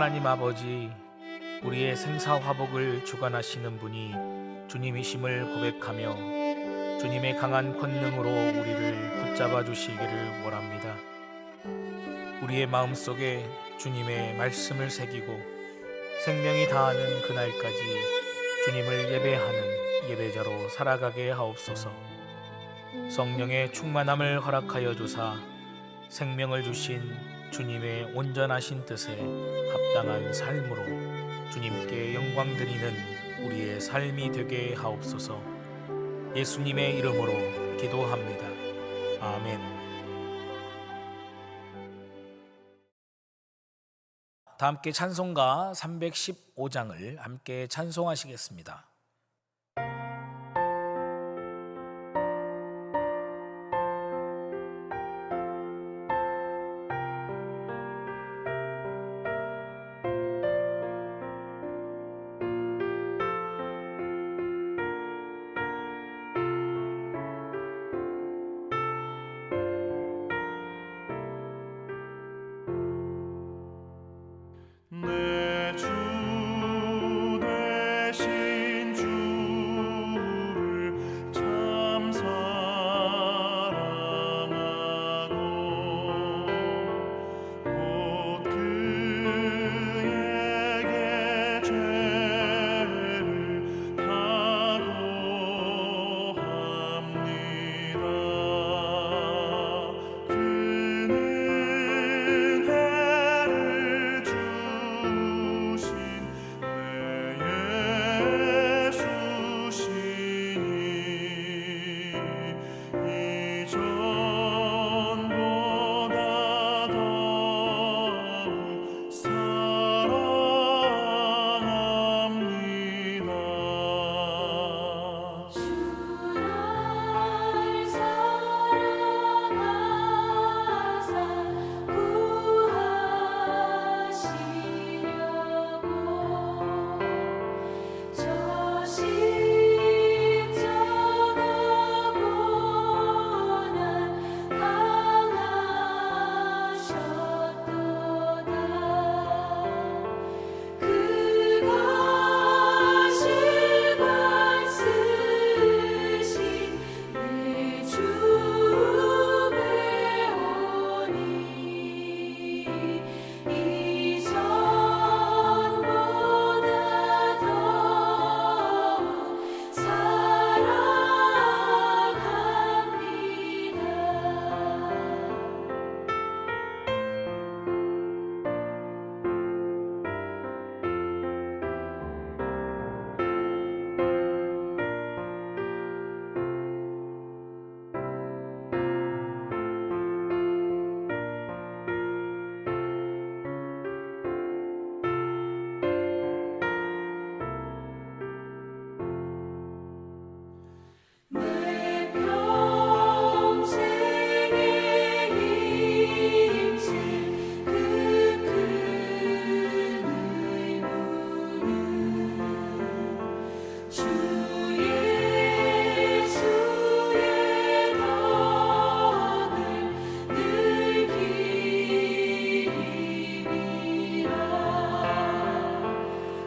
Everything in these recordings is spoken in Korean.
하나님 아버지, 우리의 생사화복을 주관하시는 분이 주님이심을 고백하며 주님의 강한 권능으로 우리를 붙잡아 주시기를 원합니다. 우리의 마음속에 주님의 말씀을 새기고 생명이 다하는 그날까지 주님을 예배하는 예배자로 살아가게 하옵소서. 성령의 충만함을 허락하여 주사 생명을 주신 주님의 온전하신 뜻에 합당한 삶으로 주님께 영광 드리는 우리의 삶이 되게 하옵소서. 예수님의 이름으로 기도합니다. 아멘. 다 함께 찬송가 315장을 함께 찬송하시겠습니다. 내 주 되신 주를 참 사랑하고 곧 그에게 죄를 다고합니다. 그는 해를 주신 내 예수시니 이전보다 더욱 사랑합니다. 주를 사랑하사 구하시려고 저 십자가 고난 당하셨도다. 그 가시관 쓰신 내 주 배우니 이전보다 더욱 내 평생에 힘쓸 그 큰 의무는 주 예수의 덕을 늘 기리라.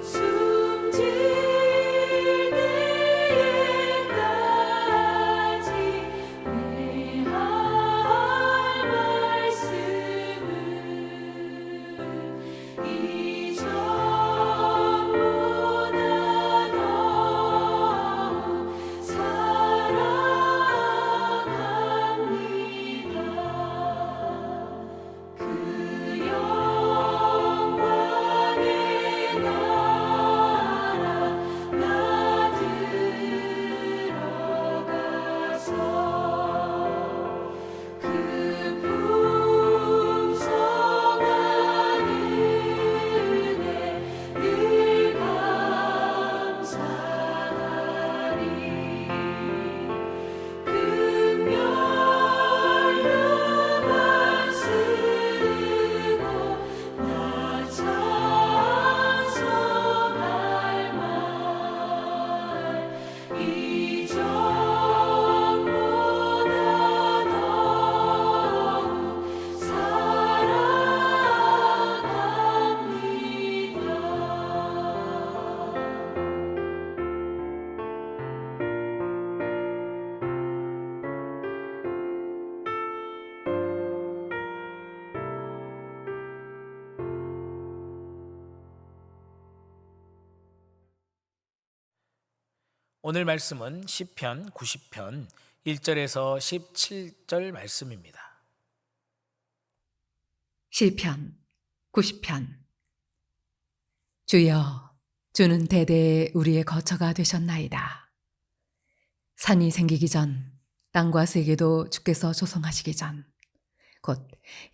숨질 때에까지 내 할 말씀은 이전보다 더욱 오늘 말씀은 시편 90편 1절에서 17절 말씀입니다. 시편 90편. 주여, 주는 대대에 우리의 거처가 되셨나이다. 산이 생기기 전, 땅과 세계도 주께서 조성하시기 전, 곧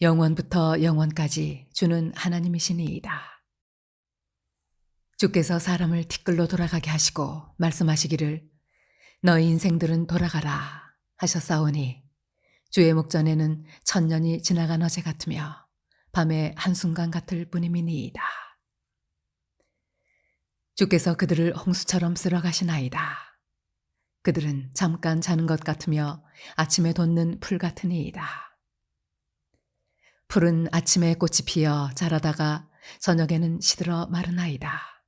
영원부터 영원까지 주는 하나님이시니이다. 주께서 사람을 티끌로 돌아가게 하시고 말씀하시기를 너희 인생들은 돌아가라 하셨사오니 주의 목전에는 천년이 지나간 어제 같으며 밤의 한순간 같을 뿐임이니이다. 주께서 그들을 홍수처럼 쓸어가시나이다. 그들은 잠깐 자는 것 같으며 아침에 돋는 풀 같으니이다. 풀은 아침에 꽃이 피어 자라다가 저녁에는 시들어 마르나이다.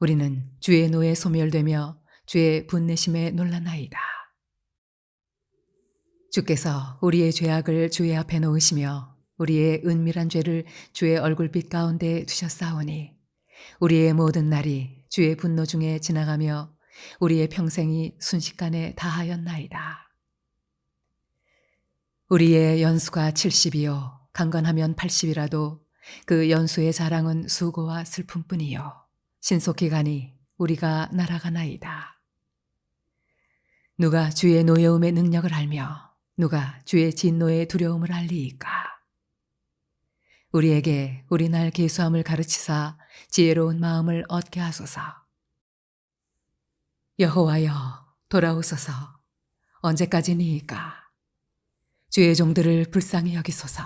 우리는 주의 노에 소멸되며 주의 분내심에 놀라나이다. 주께서 우리의 죄악을 주의 앞에 놓으시며 우리의 은밀한 죄를 주의 얼굴빛 가운데 두셨사오니 우리의 모든 날이 주의 분노 중에 지나가며 우리의 평생이 순식간에 다하였나이다. 우리의 연수가 70이요 강건하면 80이라도 그 연수의 자랑은 수고와 슬픔뿐이요 신속히 가니 우리가 날아가나이다. 누가 주의 노여움의 능력을 알며 누가 주의 진노의 두려움을 알리이까? 우리에게 우리 날 계수함을 가르치사 지혜로운 마음을 얻게 하소서. 여호와여, 돌아오소서. 언제까지니이까? 주의 종들을 불쌍히 여기소서.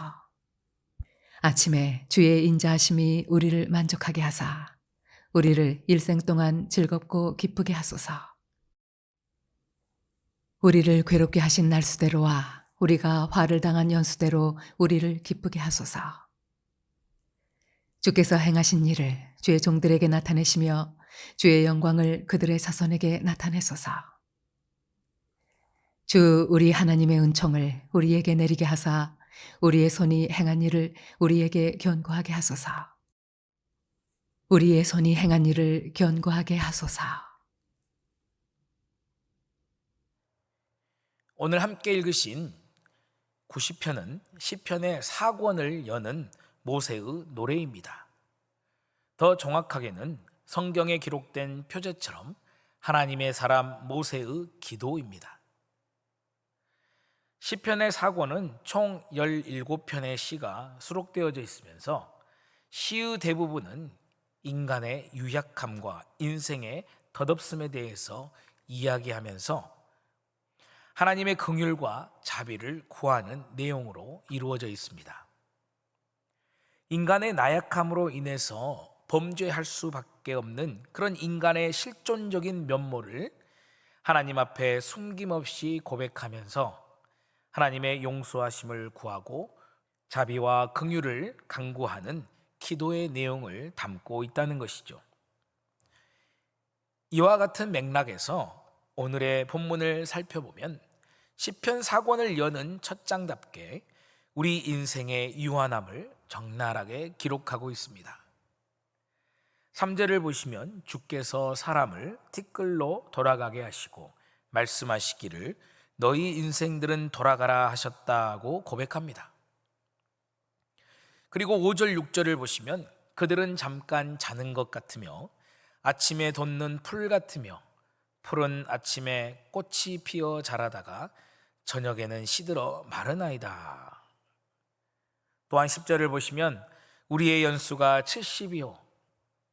아침에 주의 인자하심이 우리를 만족하게 하사 우리를 일생 동안 즐겁고 기쁘게 하소서. 우리를 괴롭게 하신 날수대로와 우리가 화를 당한 연수대로 우리를 기쁘게 하소서. 주께서 행하신 일을 주의 종들에게 나타내시며 주의 영광을 그들의 자손에게 나타내소서. 주 우리 하나님의 은총을 우리에게 내리게 하사 우리의 손이 행한 일을 우리에게 견고하게 하소서. 우리의 손이 행한 일을 견고하게 하소서. 오늘 함께 읽으신 90편은 시편의 4권을 여는 모세의 노래입니다. 더 정확하게는 성경에 기록된 표제처럼 하나님의 사람 모세의 기도입니다. 시편의 4권은 총 17편의 시가 수록되어져 있으면서 시의 대부분은 인간의 유약함과 인생의 덧없음에 대해서 이야기하면서 하나님의 긍휼과 자비를 구하는 내용으로 이루어져 있습니다. 인간의 나약함으로 인해서 범죄할 수밖에 없는 그런 인간의 실존적인 면모를 하나님 앞에 숨김없이 고백하면서 하나님의 용서하심을 구하고 자비와 긍휼을 간구하는 기도의 내용을 담고 있다는 것이죠. 이와 같은 맥락에서 오늘의 본문을 살펴보면 시편 4권을 여는 첫 장답게 우리 인생의 유한함을 적나라하게 기록하고 있습니다. 3절을 보시면 주께서 사람을 티끌로 돌아가게 하시고 말씀하시기를 너희 인생들은 돌아가라 하셨다고 고백합니다. 그리고 5절 6절을 보시면 그들은 잠깐 자는 것 같으며 아침에 돋는 풀 같으며 풀은 아침에 꽃이 피어 자라다가 저녁에는 시들어 마르나이다. 또한 10절을 보시면 우리의 연수가 70이요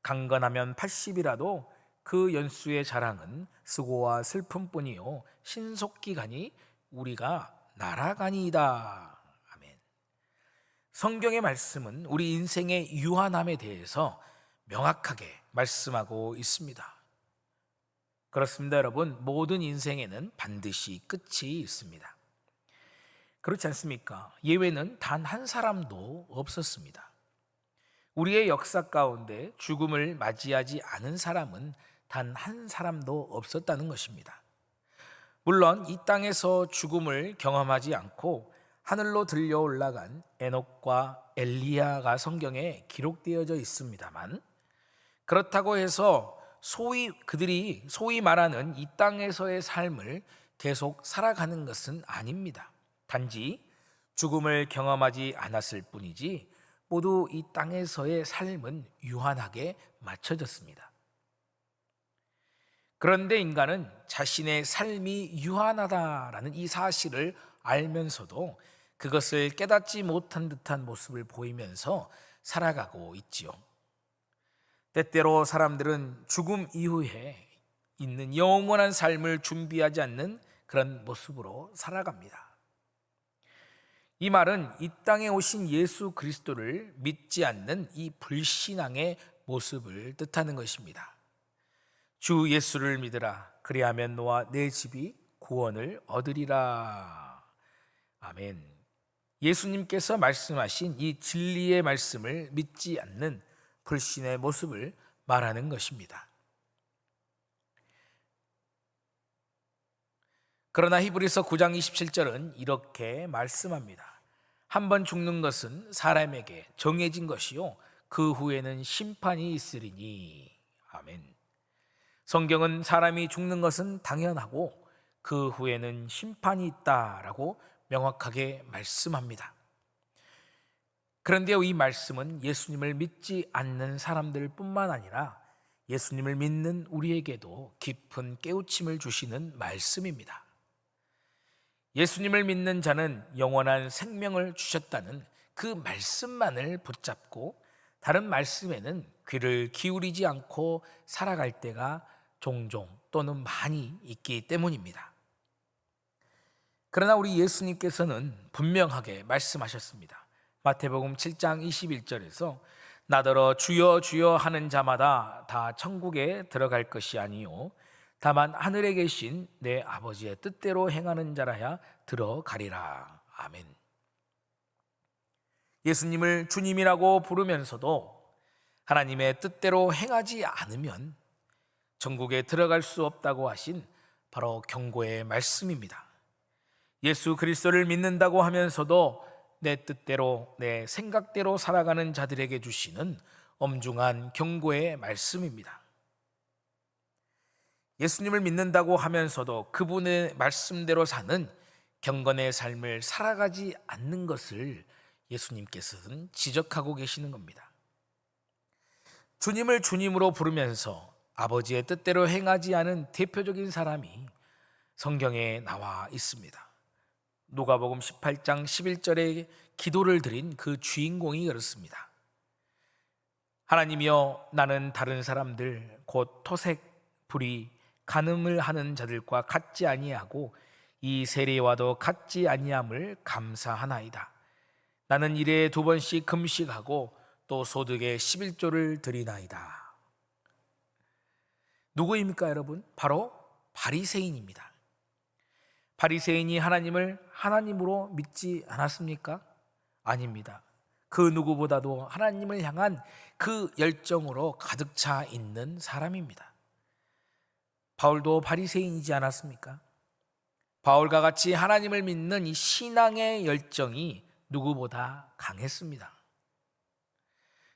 강건하면 80이라도 그 연수의 자랑은 수고와 슬픔뿐이요 신속히 가니 우리가 날아가니이다. 아멘. 성경의 말씀은 우리 인생의 유한함에 대해서 명확하게 말씀하고 있습니다. 그렇습니다, 여러분. 모든 인생에는 반드시 끝이 있습니다. 그렇지 않습니까? 예외는 단 한 사람도 없었습니다. 우리의 역사 가운데 죽음을 맞이하지 않은 사람은 단 한 사람도 없었다는 것입니다. 물론 이 땅에서 죽음을 경험하지 않고 하늘로 들려 올라간 에녹과 엘리야가 성경에 기록되어져 있습니다만, 그렇다고 해서 그들이 소위 말하는 이 땅에서의 삶을 계속 살아가는 것은 아닙니다. 단지 죽음을 경험하지 않았을 뿐이지 모두 이 땅에서의 삶은 유한하게 맞춰졌습니다. 그런데 인간은 자신의 삶이 유한하다라는 이 사실을 알면서도 그것을 깨닫지 못한 듯한 모습을 보이면서 살아가고 있지요. 때때로 사람들은 죽음 이후에 있는 영원한 삶을 준비하지 않는 그런 모습으로 살아갑니다. 이 말은 이 땅에 오신 예수 그리스도를 믿지 않는 이 불신앙의 모습을 뜻하는 것입니다. 주 예수를 믿으라. 그리하면 너와 내 집이 구원을 얻으리라. 아멘. 예수님께서 말씀하신 이 진리의 말씀을 믿지 않는 불신의 모습을 말하는 것입니다. 그러나 히브리서 9장 27절은 이렇게 말씀합니다. 한 번 죽는 것은 사람에게 정해진 것이요 그 후에는 심판이 있으리니. 아멘. 성경은 사람이 죽는 것은 당연하고 그 후에는 심판이 있다라고 명확하게 말씀합니다. 그런데 이 말씀은 예수님을 믿지 않는 사람들 뿐만 아니라 예수님을 믿는 우리에게도 깊은 깨우침을 주시는 말씀입니다. 예수님을 믿는 자는 영원한 생명을 주셨다는 그 말씀만을 붙잡고 다른 말씀에는 귀를 기울이지 않고 살아갈 때가 종종 또는 많이 있기 때문입니다. 그러나 우리 예수님께서는 분명하게 말씀하셨습니다. 마태복음 7장 21절에서 나더러 주여 주여 하는 자마다 다 천국에 들어갈 것이 아니요 다만 하늘에 계신 내 아버지의 뜻대로 행하는 자라야 들어가리라. 아멘. 예수님을 주님이라고 부르면서도 하나님의 뜻대로 행하지 않으면 천국에 들어갈 수 없다고 하신 바로 경고의 말씀입니다. 예수 그리스도를 믿는다고 하면서도 내 뜻대로 내 생각대로 살아가는 자들에게 주시는 엄중한 경고의 말씀입니다. 예수님을 믿는다고 하면서도 그분의 말씀대로 사는 경건의 삶을 살아가지 않는 것을 예수님께서는 지적하고 계시는 겁니다. 주님을 주님으로 부르면서 아버지의 뜻대로 행하지 않은 대표적인 사람이 성경에 나와 있습니다. 누가복음 18장 11절에 기도를 드린 그 주인공이 그렇습니다. 하나님이여 나는 다른 사람들 곧 토색, 불의, 간음을 하는 자들과 같지 아니하고 이 세례와도 같지 아니함을 감사하나이다. 나는 일에 2번씩 금식하고 또 소득의 11조를 드리나이다. 누구입니까 여러분? 바로 바리새인입니다. 바리새인이 하나님을 하나님으로 믿지 않았습니까? 아닙니다. 그 누구보다도 하나님을 향한 그 열정으로 가득 차 있는 사람입니다. 바울도 바리새인이지 않았습니까? 바울과 같이 하나님을 믿는 이 신앙의 열정이 누구보다 강했습니다.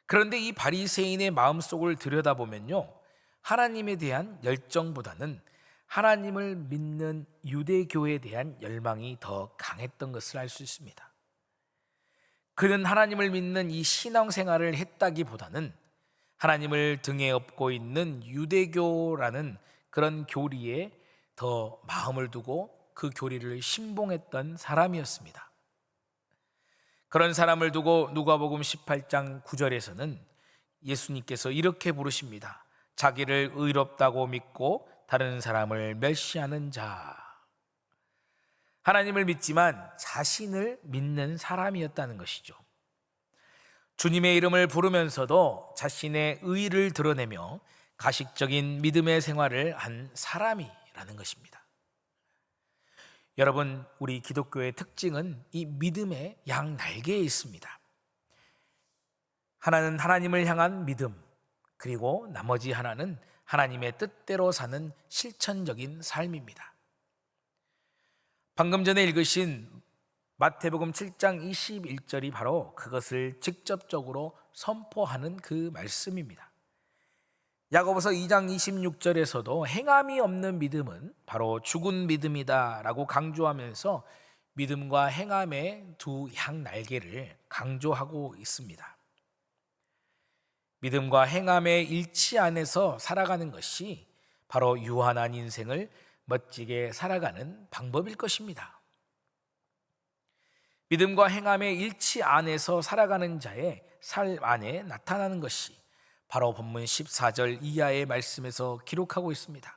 그런데 이 바리새인의 마음속을 들여다보면요, 하나님에 대한 열정보다는 하나님을 믿는 유대교에 대한 열망이 더 강했던 것을 알 수 있습니다. 그는 하나님을 믿는 이 신앙생활을 했다기보다는 하나님을 등에 업고 있는 유대교라는 그런 교리에 더 마음을 두고 그 교리를 신봉했던 사람이었습니다. 그런 사람을 두고 누가복음 18장 9절에서는 예수님께서 이렇게 부르십니다. 자기를 의롭다고 믿고 다른 사람을 멸시하는 자. 하나님을 믿지만 자신을 믿는 사람이었다는 것이죠. 주님의 이름을 부르면서도 자신의 의의를 드러내며 가식적인 믿음의 생활을 한 사람이라는 것입니다. 여러분, 우리 기독교의 특징은 이 믿음의 양날개에 있습니다. 하나는 하나님을 향한 믿음, 그리고 나머지 하나는 하나님의 뜻대로 사는 실천적인 삶입니다. 방금 전에 읽으신 마태복음 7장 21절이 바로 그것을 직접적으로 선포하는 그 말씀입니다. 야고보서 2장 26절에서도 행함이 없는 믿음은 바로 죽은 믿음이다라고 강조하면서 믿음과 행함의 두 향날개를 강조하고 있습니다. 믿음과 행함의 일치 안에서 살아가는 것이 바로 유한한 인생을 멋지게 살아가는 방법일 것입니다. 믿음과 행함의 일치 안에서 살아가는 자의 삶 안에 나타나는 것이 바로 본문 14절 이하의 말씀에서 기록하고 있습니다.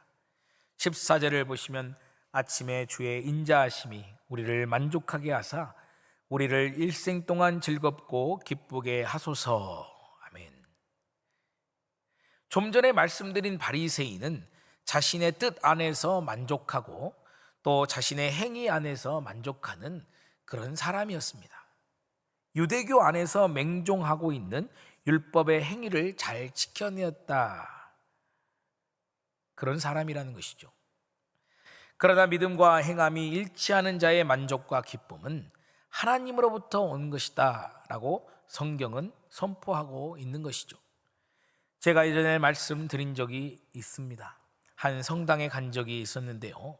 14절을 보시면 아침에 주의 인자하심이 우리를 만족하게 하사 우리를 일생 동안 즐겁고 기쁘게 하소서. 아멘. 좀 전에 말씀드린 바리새인은 자신의 뜻 안에서 만족하고 또 자신의 행위 안에서 만족하는 그런 사람이었습니다. 유대교 안에서 맹종하고 있는 율법의 행위를 잘 지켜내었다, 그런 사람이라는 것이죠. 그러나 믿음과 행함이 일치하는 자의 만족과 기쁨은 하나님으로부터 온 것이다 라고 성경은 선포하고 있는 것이죠. 제가 예전에 말씀드린 적이 있습니다. 한 성당에 간 적이 있었는데요,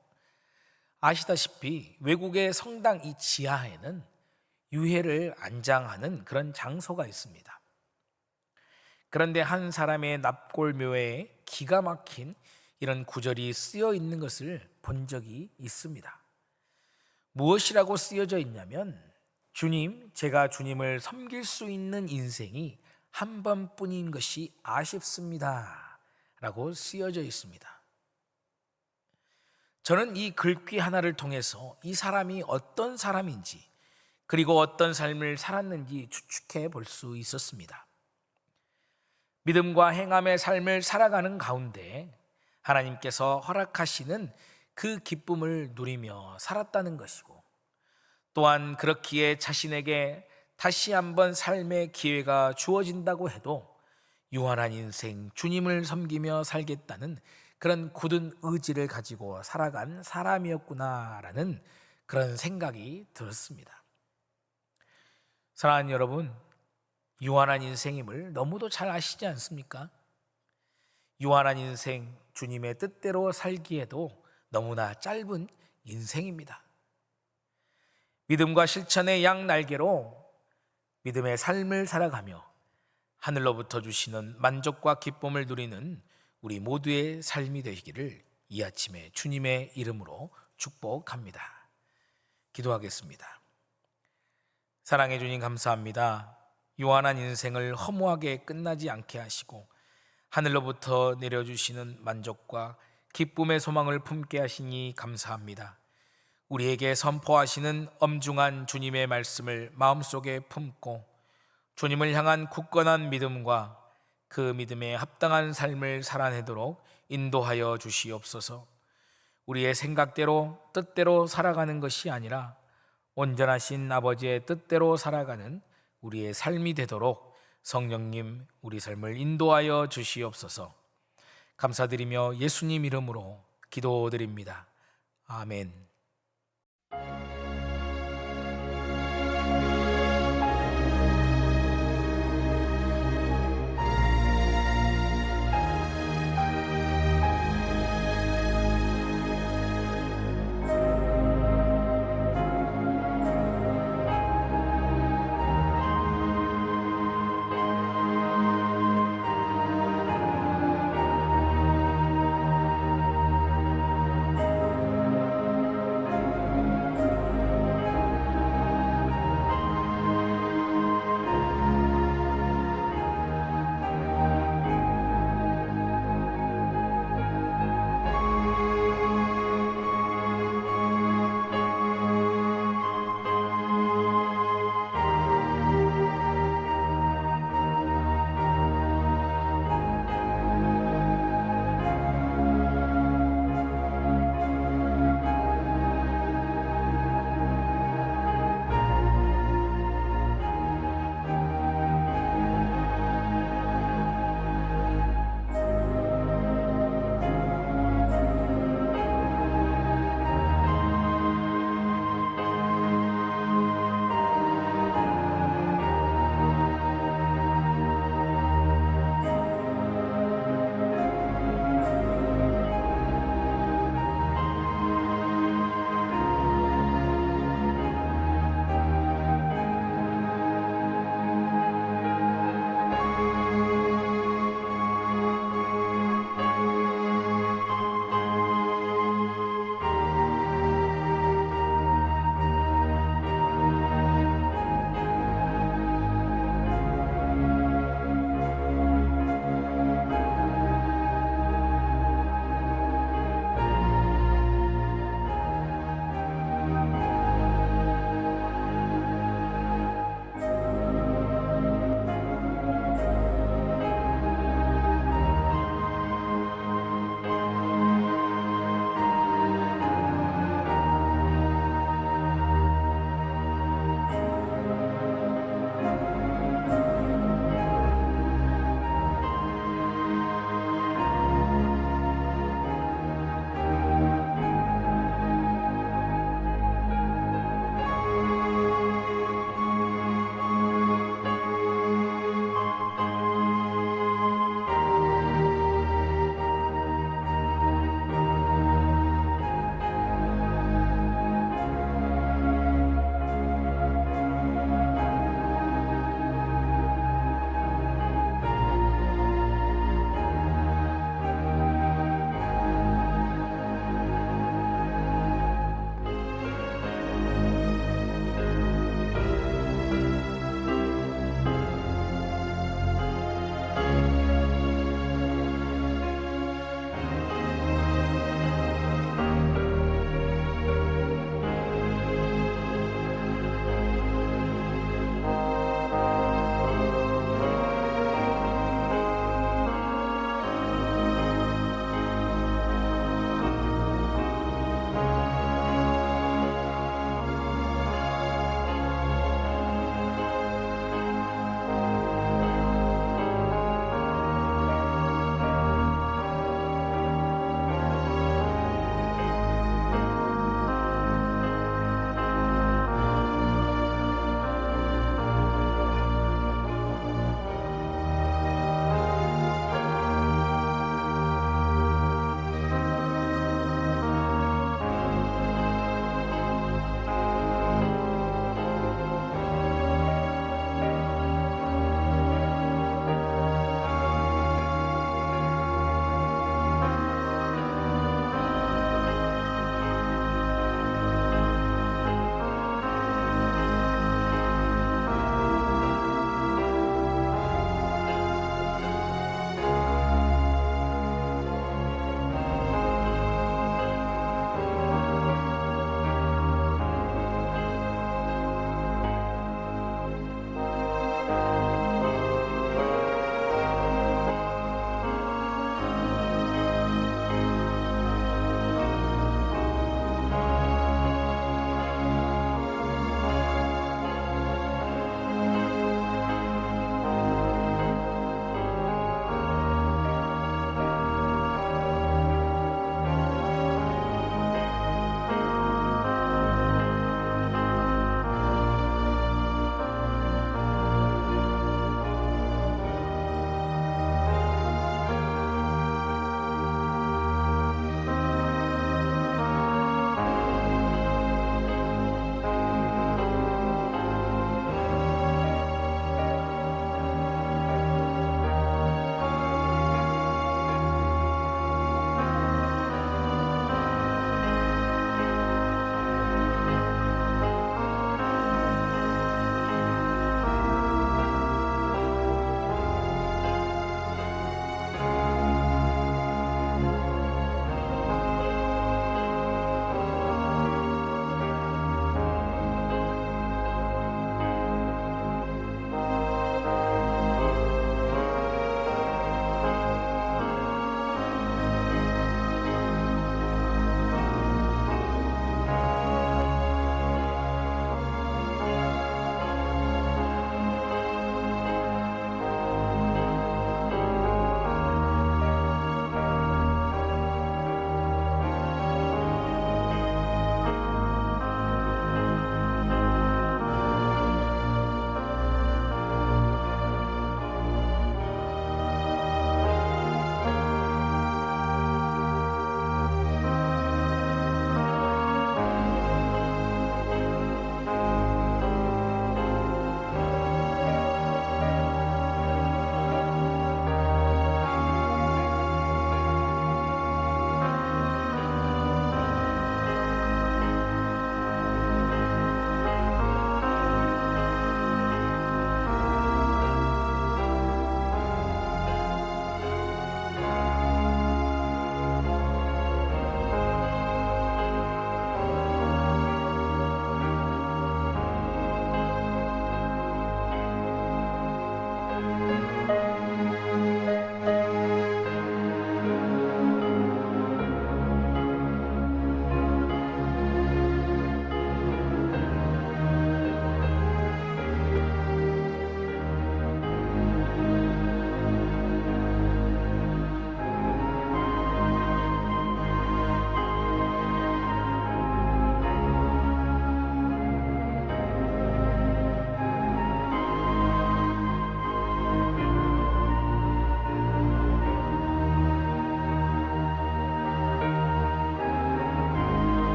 아시다시피 외국의 성당 이 지하에는 유해를 안장하는 그런 장소가 있습니다. 그런데 한 사람의 납골묘에 기가 막힌 이런 구절이 쓰여 있는 것을 본 적이 있습니다. 무엇이라고 쓰여져 있냐면, 주님, 제가 주님을 섬길 수 있는 인생이 한 번뿐인 것이 아쉽습니다 라고 쓰여져 있습니다. 저는 이 글귀 하나를 통해서 이 사람이 어떤 사람인지, 그리고 어떤 삶을 살았는지 추측해 볼 수 있었습니다. 믿음과 행함의 삶을 살아가는 가운데 하나님께서 허락하시는 그 기쁨을 누리며 살았다는 것이고, 또한 그렇기에 자신에게 다시 한번 삶의 기회가 주어진다고 해도 유한한 인생, 주님을 섬기며 살겠다는 그런 굳은 의지를 가지고 살아간 사람이었구나라는 그런 생각이 들었습니다. 사랑하는 여러분, 유한한 인생임을 너무도 잘 아시지 않습니까? 유한한 인생, 주님의 뜻대로 살기에도 너무나 짧은 인생입니다. 믿음과 실천의 양날개로 믿음의 삶을 살아가며 하늘로부터 주시는 만족과 기쁨을 누리는 우리 모두의 삶이 되기를 이 아침에 주님의 이름으로 축복합니다. 기도하겠습니다. 사랑해 주님, 감사합니다. 유한한 인생을 허무하게 끝나지 않게 하시고 하늘로부터 내려주시는 만족과 기쁨의 소망을 품게 하시니 감사합니다. 우리에게 선포하시는 엄중한 주님의 말씀을 마음속에 품고 주님을 향한 굳건한 믿음과 그 믿음에 합당한 삶을 살아내도록 인도하여 주시옵소서. 우리의 생각대로 뜻대로 살아가는 것이 아니라 온전하신 아버지의 뜻대로 살아가는 우리의 삶이 되도록 성령님, 우리 삶을 인도하여 주시옵소서. 감사드리며 예수님 이름으로 기도드립니다. 아멘.